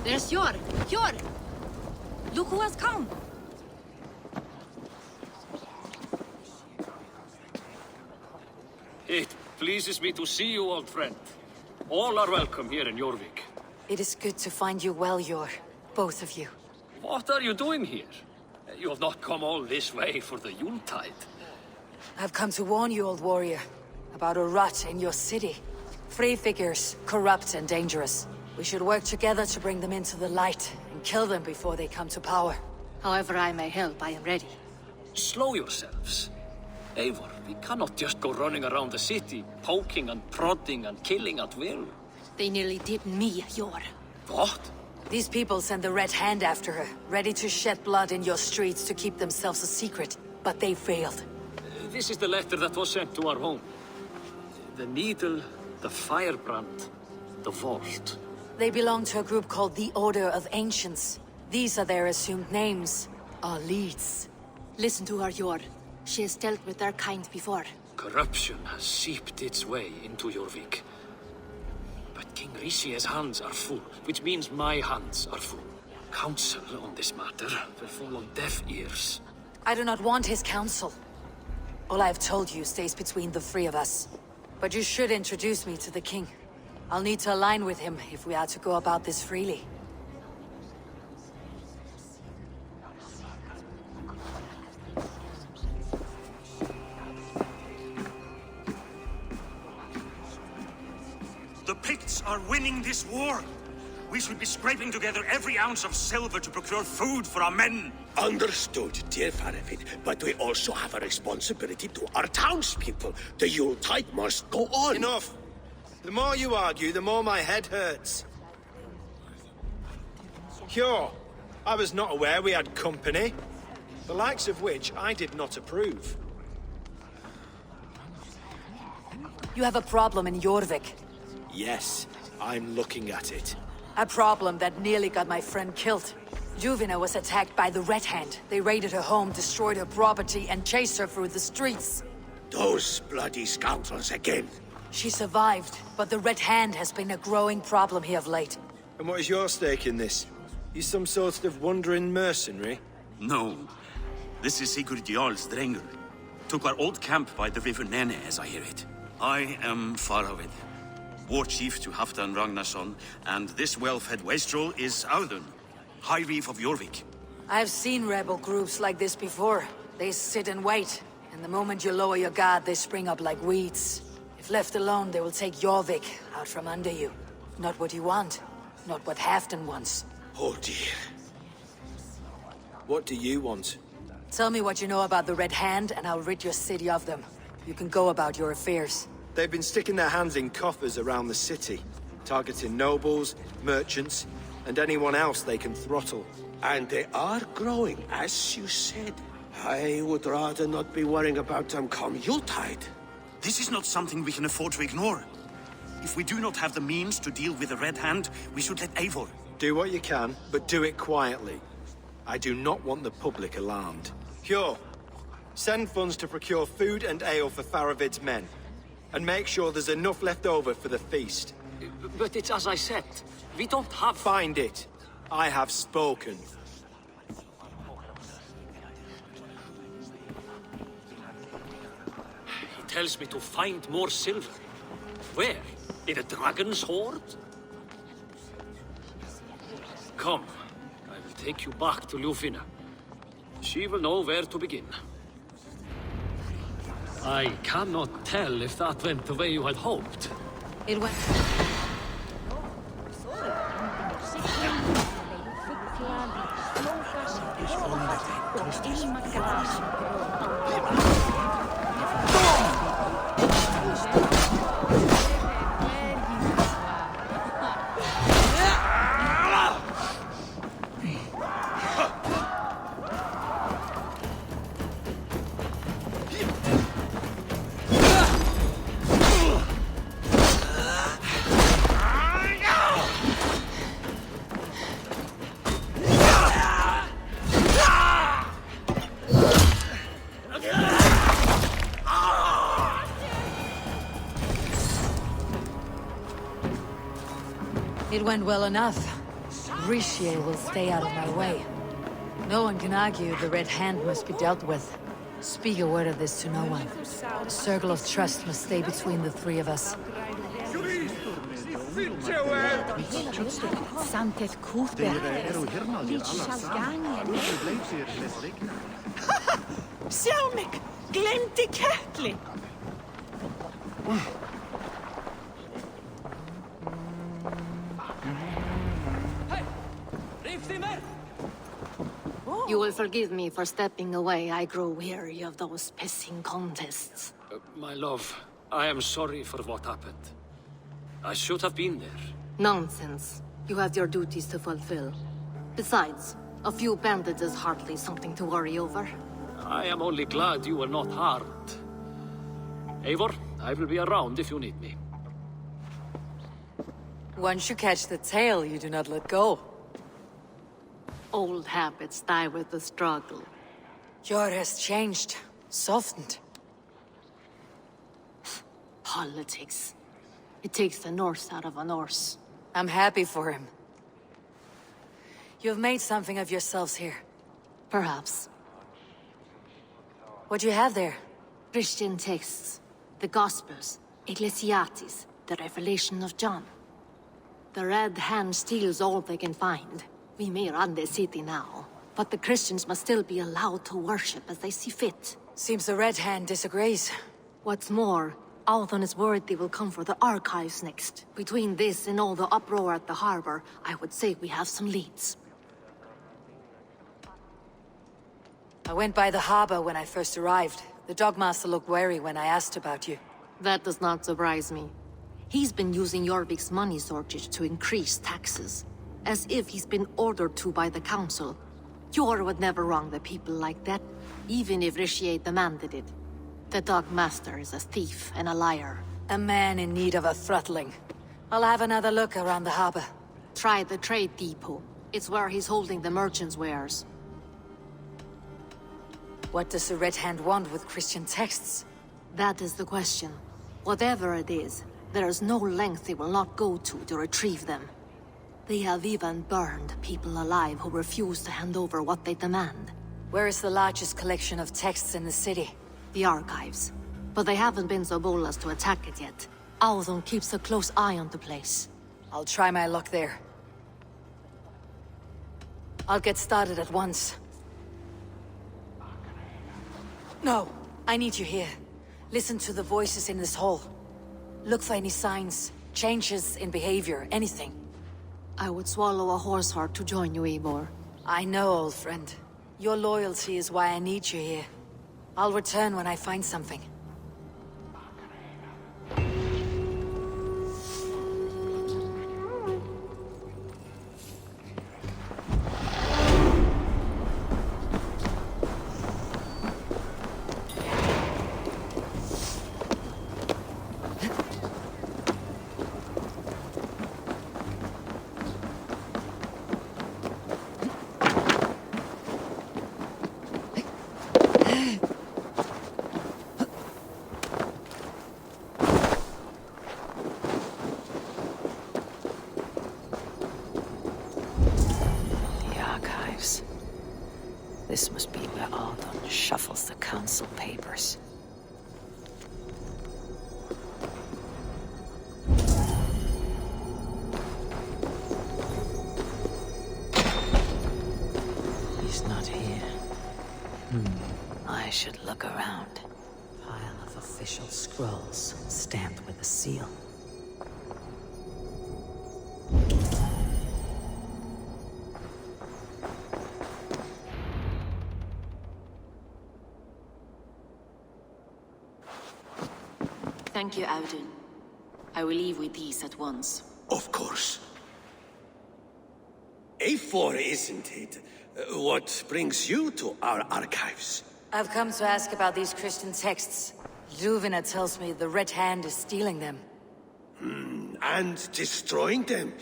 There's Yor! Yor! Look who has come! It pleases me to see you, old friend. All are welcome here in Jorvik. It is good to find you well, Yor. Both of you. What are you doing here? You have not come all this way for the Yuletide. I've come to warn you, old warrior, about a rot in your city. Free figures, corrupt and dangerous. We should work together to bring them into the light and kill them before they come to power. However I may help, I am ready. Slow yourselves. Eivor, we cannot just go running around the city, poking and prodding and killing at will. They nearly did me, Yor. What? These people send the Red Hand after her, ready to shed blood in your streets to keep themselves a secret. But they failed. This is the letter that was sent to our home. The needle, the firebrand, the vault. They belong to a group called the Order of Ancients. These are their assumed names. Our leads. Listen to her, Yor. She has dealt with their kind before. Corruption has seeped its way into Jorvik. But King Rishi's hands are full, which means my hands are full. Counsel on this matter will fall on deaf ears. I do not want his counsel. All I have told you stays between the three of us. But you should introduce me to the king. I'll need to align with him if we are to go about this freely. The Picts are winning this war. We should be scraping together every ounce of silver to procure food for our men. Understood, dear Faravid, but we also have a responsibility to our townspeople. The Yuletide must go on. Enough! The more you argue, the more my head hurts. Cure, I was not aware we had company, the likes of which I did not approve. You have a problem in Jorvik. Yes, I'm looking at it. A problem that nearly got my friend killed. Juvina was attacked by the Red Hand. They raided her home, destroyed her property, and chased her through the streets. Those bloody scoundrels again. She survived, but the Red Hand has been a growing problem here of late. And what is your stake in this? You some sort of wandering mercenary? No. This is Sigurd Jarl's Drenger. Took our old camp by the river Nene, as I hear it. I am Faravid, war chief to Halfdan Ragnarsson, and this well-fed wastrel is Audun, High Reef of Jorvik. I've seen rebel groups like this before. They sit and wait, and the moment you lower your guard, they spring up like weeds. If left alone, they will take Jorvik out from under you. Not what you want, not what Halfdan wants. Oh dear. What do you want? Tell me what you know about the Red Hand, and I'll rid your city of them. You can go about your affairs. They've been sticking their hands in coffers around the city, targeting nobles, merchants, and anyone else they can throttle. And they are growing, as you said. I would rather not be worrying about them come Yuletide. This is not something we can afford to ignore. If we do not have the means to deal with the Red Hand, we should let Eivor. Do what you can, but do it quietly. I do not want the public alarmed. Cure, send funds to procure food and ale for Faravid's men. And make sure there's enough left over for the feast. But it's as I said, we don't have... Find it. I have spoken. He tells me to find more silver. Where? In a dragon's hoard? Come, I will take you back to Ljufina. She will know where to begin. I cannot tell if that went the way you had hoped. It went... It went well enough. Richier will stay out of my way. No one can argue the Red Hand must be dealt with. Speak a word of this to no one. A circle of trust must stay between the three of us. Sjá mig! Glemdi kettli! You will forgive me for stepping away. I grow weary of those pissing contests. My love, I am sorry for what happened. I should have been there. Nonsense. You have your duties to fulfill. Besides, a few bandits is hardly something to worry over. I am only glad you were not harmed. Eivor, I will be around if you need me. Once you catch the tail, you do not let go. Old habits die with the struggle. Yor has changed, softened. Politics. It takes the Norse out of a Norse. I'm happy for him. You've made something of yourselves here. Perhaps. What do you have there? Christian texts, the Gospels, Ecclesiastes, the Revelation of John. The Red Hand steals all they can find. We may run the city now, but the Christians must still be allowed to worship as they see fit. Seems the Red Hand disagrees. What's more, Althon is worried they will come for the archives next. Between this and all the uproar at the harbor, I would say we have some leads. I went by the harbor when I first arrived. The Dogmaster looked wary when I asked about you. That does not surprise me. He's been using Jorvik's money shortage to increase taxes. As if he's been ordered to by the council. Jor would never wrong the people like that, even if Richier demanded it. The Dogmaster is a thief and a liar. A man in need of a throttling. I'll have another look around the harbor. Try the trade depot. It's where he's holding the merchants' wares. What does the Red Hand want with Christian texts? That is the question. Whatever it is, there is no length they will not go to retrieve them. They have even burned people alive who refuse to hand over what they demand. Where is the largest collection of texts in the city? The archives. But they haven't been so bold as to attack it yet. Althon keeps a close eye on the place. I'll try my luck there. I'll get started at once. No, I need you here. Listen to the voices in this hall. Look for any signs, changes in behavior, anything. I would swallow a horse heart to join you, Eivor. I know, old friend. Your loyalty is why I need you here. I'll return when I find something. This must be where Althon shuffles the council papers. He's not here. I should look around. Pile of official scrolls, stamped with a seal. Thank you, Audun. I will leave with these at once. Of course. A4, isn't it? What brings you to our archives? I've come to ask about these Christian texts. Ljuvina tells me the Red Hand is stealing them. And destroying them.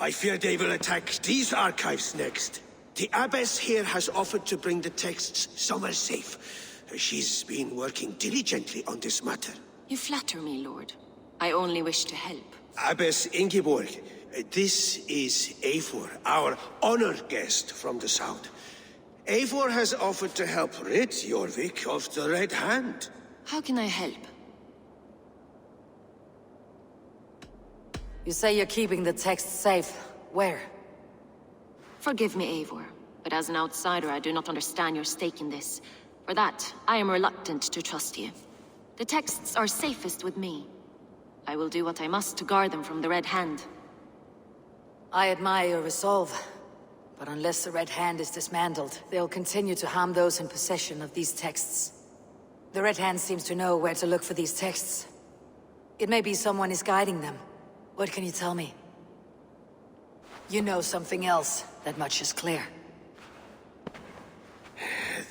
I fear they will attack these archives next. The Abbess here has offered to bring the texts somewhere safe. She's been working diligently on this matter. You flatter me, Lord. I only wish to help. Abbess Ingeborg, This is Eivor, our honored guest from the south. Eivor has offered to help rid Jorvik of the Red Hand. How can I help? You say you're keeping the text safe. Where? Forgive me, Eivor, but as an outsider, I do not understand your stake in this. For that, I am reluctant to trust you. The texts are safest with me. I will do what I must to guard them from the Red Hand. I admire your resolve. But unless the Red Hand is dismantled, they'll continue to harm those in possession of these texts. The Red Hand seems to know where to look for these texts. It may be someone is guiding them. What can you tell me? You know something else. That much is clear.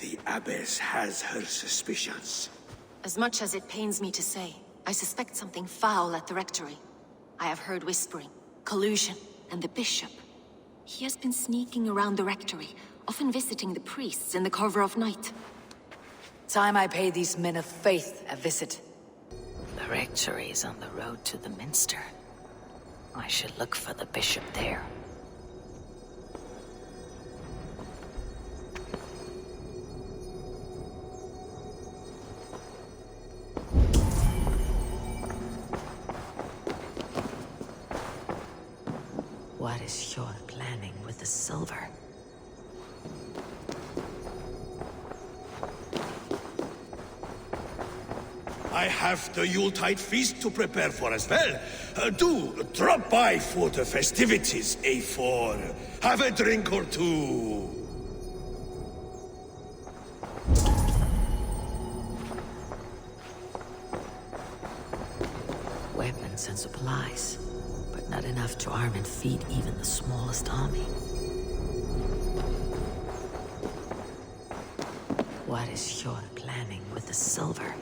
The Abbess has her suspicions. As much as it pains me to say, I suspect something foul at the Rectory. I have heard whispering, collusion, and the Bishop. He has been sneaking around the Rectory, often visiting the priests in the cover of night. Time I pay these men of faith a visit. The Rectory is on the road to the Minster. I should look for the Bishop there. What is your planning with the silver? I have the Yuletide feast to prepare for as well. Do drop by for the festivities, Eivor. Have a drink or two. Weapons and supplies, but not enough to arm and feed even the smallest army. What is your planning with the silver?